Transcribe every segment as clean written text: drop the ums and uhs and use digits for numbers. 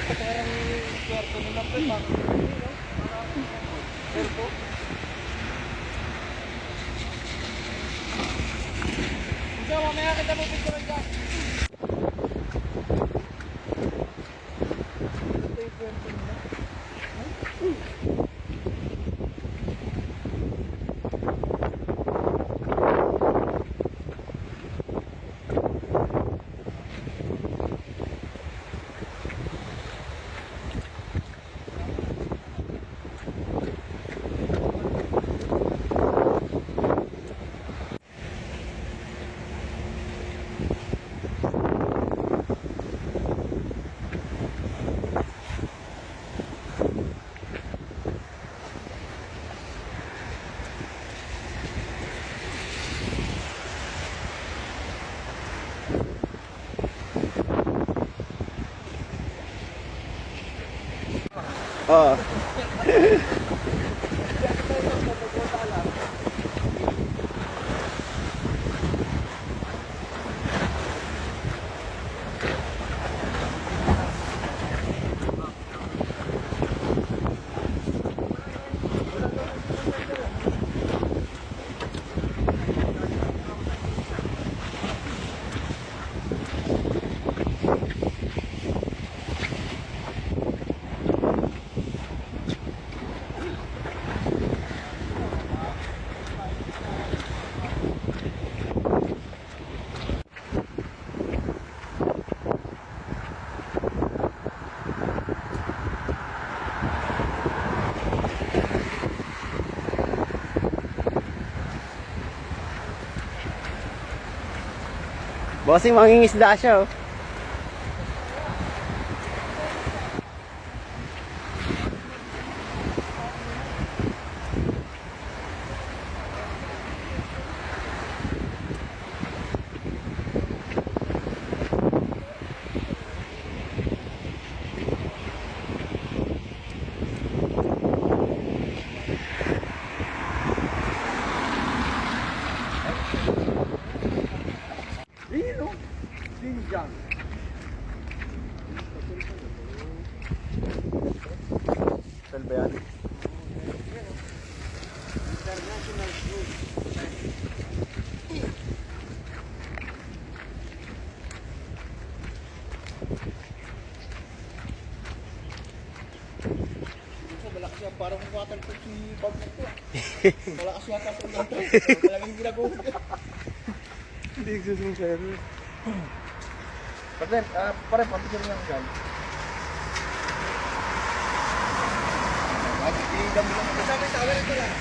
Parang kwarto nila pa, parang kwarto. Kaya mamaya kita mo picture dyan. Ito yung kwarto nila. Oo. Bossing, mangingisda siya, oh. Sinjang. Saan ba yan? International Cruise. Malakas yan, parang waterproof si bag na ito. Malakas yata sa ulan ito. Malaking ginagawa. Hindi exhausting service. But then, pare, papigyan lang dyan. Dami lang ito. Sabi, tawa ito lang.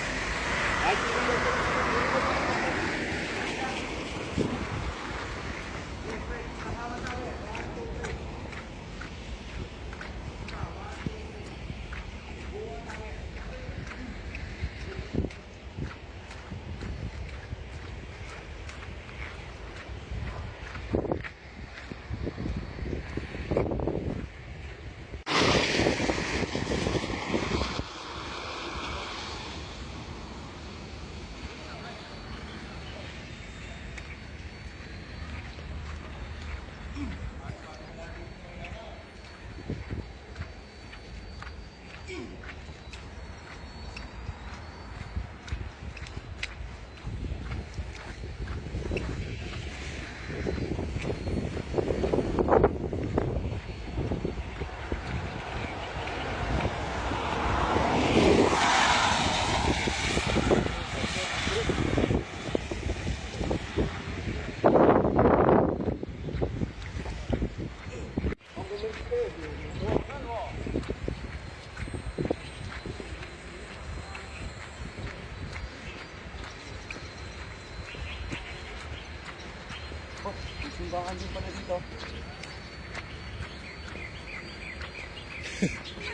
Simbahan din pala dito.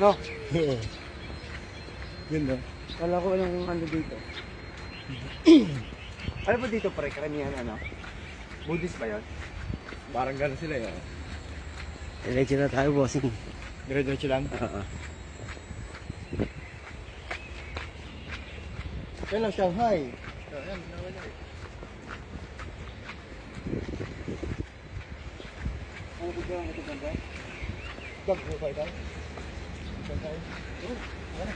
No? Ganda. Kala ko lang kung ano dito. Ano po dito, pre? Karamihan ano? Buddhist ba yun? Parang gano'n sila eh. Diretso na tayo, bossing. Diretso lang. Oo. Yan lang, Shanghai. Yan, nawala eh. Ano ba ito ganda? Gag, buhay tayo. Buhay tayo. Ano?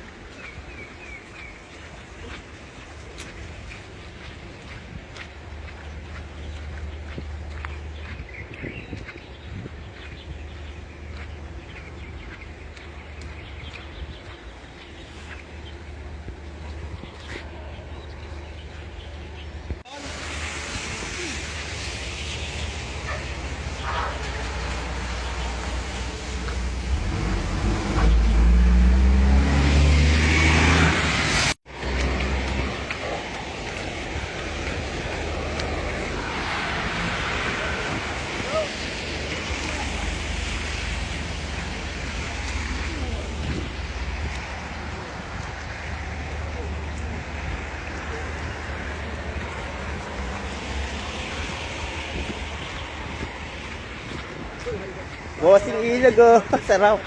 Bossing ilog oh. Sarap.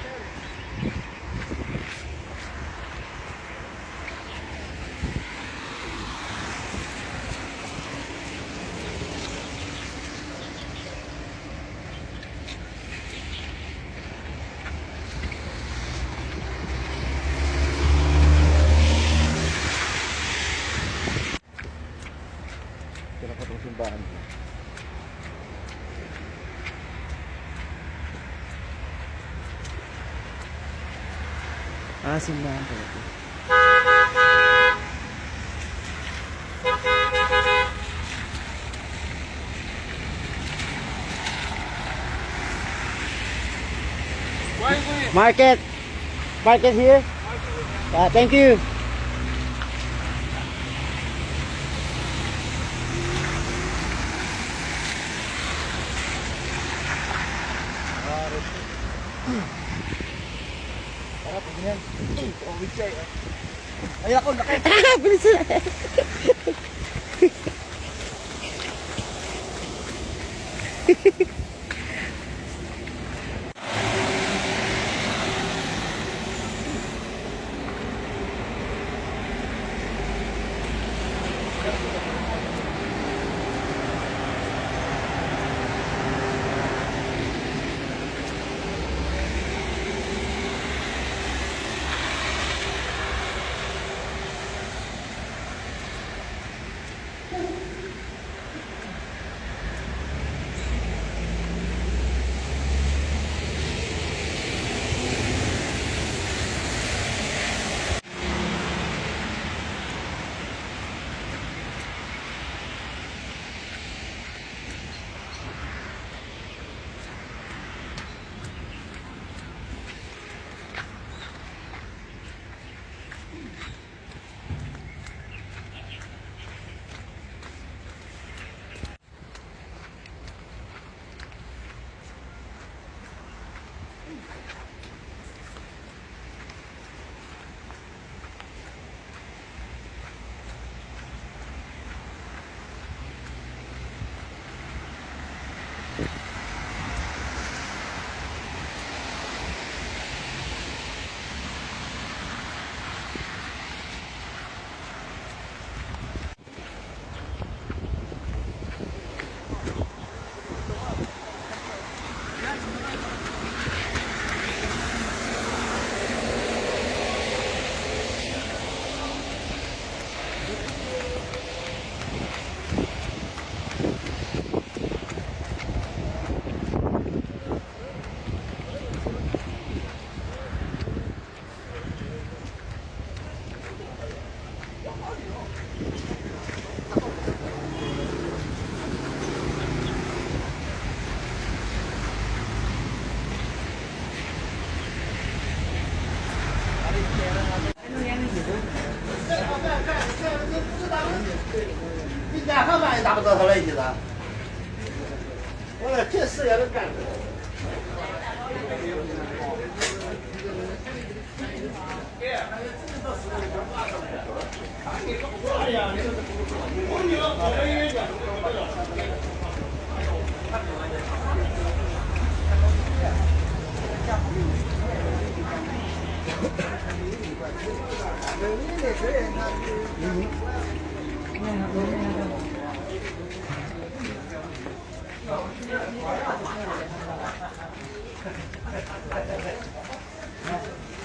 Kira pa itong simbahan. Ah, simbahan pala ito. Market. Market here. Thank you. Harap, ganyan. Tawid siya eh. Ay ako, nakay. Bilis na.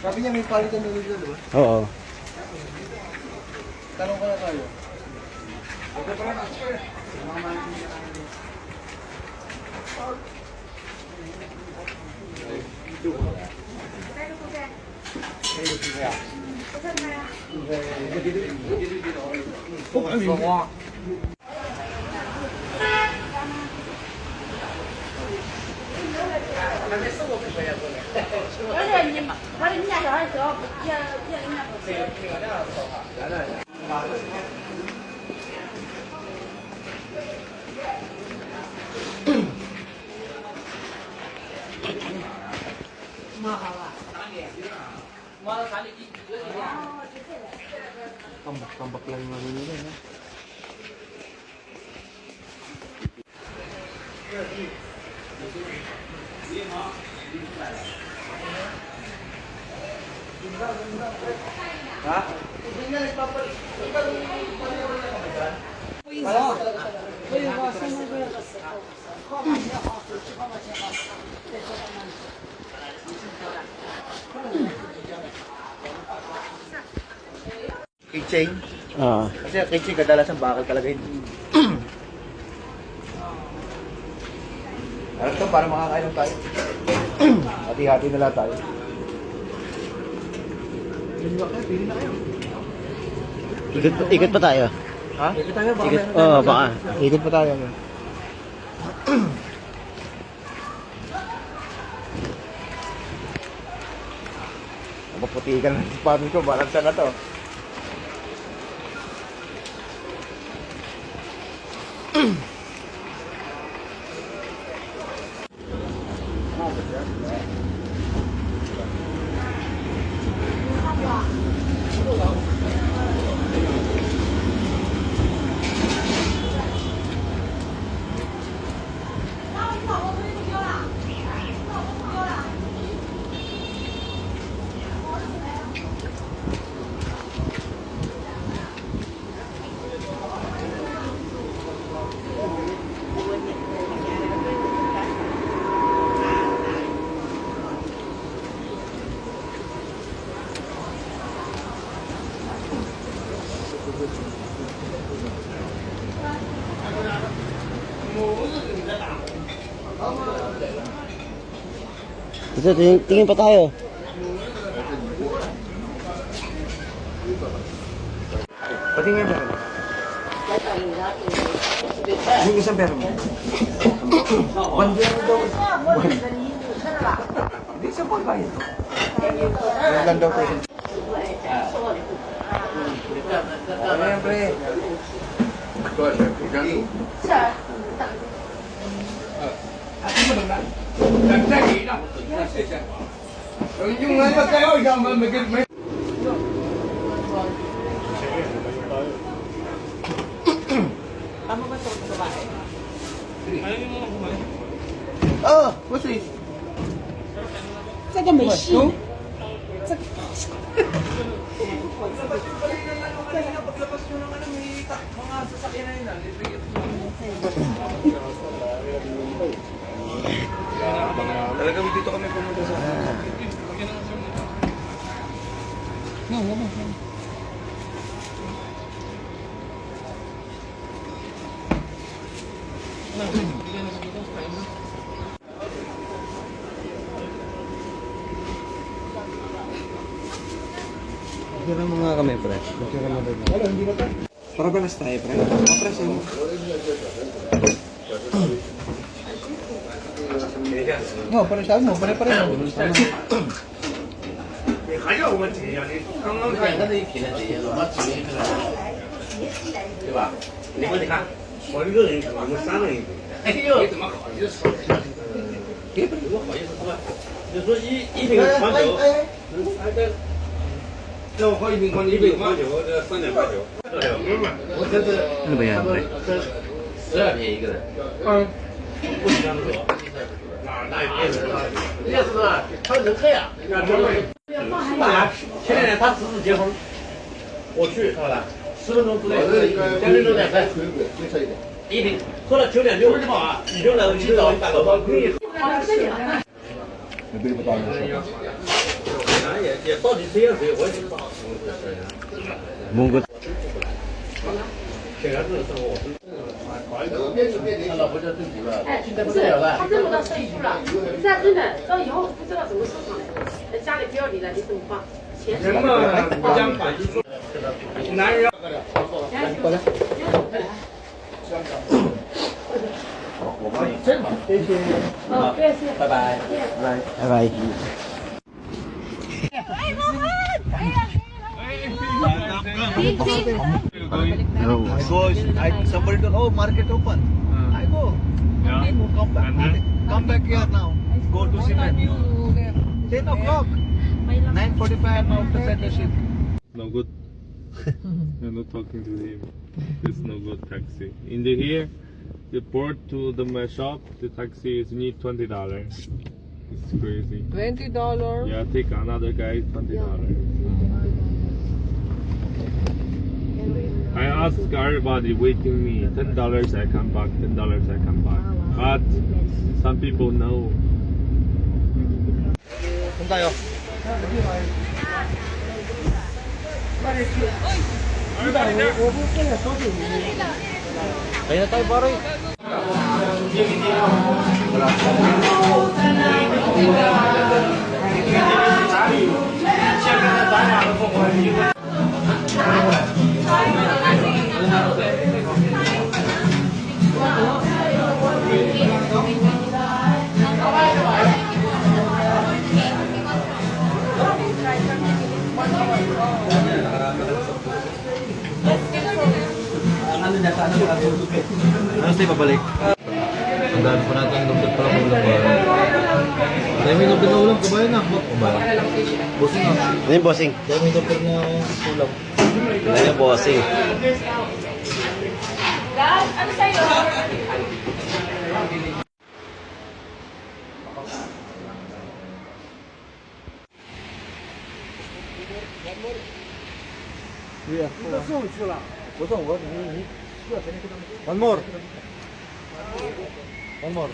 Sabi niya may palitan na dito, di ba? Oo. Tanong kaya tayo. Tambak lang yung nalulula, no? Ha? Keychain. Ah. Kasi ang keychain kadalasan bakal talaga yun. Alam to, para makakainom tayo. Hati-hati na lang tayo. Ikot pa tayo. Ha? Ikot tayo, baka Ikot, meron tayo. baka. Ikot pa tayo. Maputikan ng sipamin ko, balang sana to. Ito, tingin pa tayo. Pati nga yung pera mo. Yung isang pera mo. One day daw. Hindi sa pagbayad to. Yan lang daw po. Ano yan, pre? Yung nga tayo, ikaw mag-magiging. Oh, what's this? 这个没戏。 Talagang dito kami pumunta sa... Tira mo nga kami, pre. Tira mo rin. Para balas tayo, pre. Kapres mo. No, pare-pare mo, pare-pare mo. 还有问题呀、你刚刚看他那一瓶的这些，我指明出来，对吧？你看，我一个人，我们3人一杯，哎呦，你怎么好意思说？你怎么好意思说？就说一瓶黄酒，那我喝一瓶黄酒，一杯黄酒这3.89，我这是Ano ba yan, pre? 12瓶一个人，不许这样喝，那也别是，那是他人客呀，当然，前2天他侄子结婚，我去，是吧？10分钟之内，将近6点半，一瓶喝了9.6，你就能去找打个包，可以。 Nabili pa tayo. 也到底谁也谁，我也不知道怎么回事呀。 Munggot. 这个日子我是。他老婆就对不了，不是，他挣不到税数了。你这样真的，到以后不知道怎么收场了。家里不要你了，你怎么办？钱人嘛，不讲法，男人。过来。我帮你这嘛，谢谢。哦，对，是。拜拜。Bye bye. Somebody told, oh, market open. I go. Okay, come back. Come back here now. Go to cement. 10 o'clock. 9:45 now to set the ship. No good. You're not talking to him. It's no good taxi. In the here, the port to the my shop, the taxi is need $20. It's crazy. $20? Yeah, take another guy $20. I ask everybody waiting me $10 I come back, $10 I come back. But some people know. Saan tayo? Kaya na tayo, pare. Ano tayo pabalik? Ang dami pa natin yung nubdot pala ulam ba? Dami yung nubdot na ulam, kabayan na. Bossing na. Ano yung bossing? Dami yung nubdot na ulam. Ano yung bossing? Ano sa'yo? One more. One more.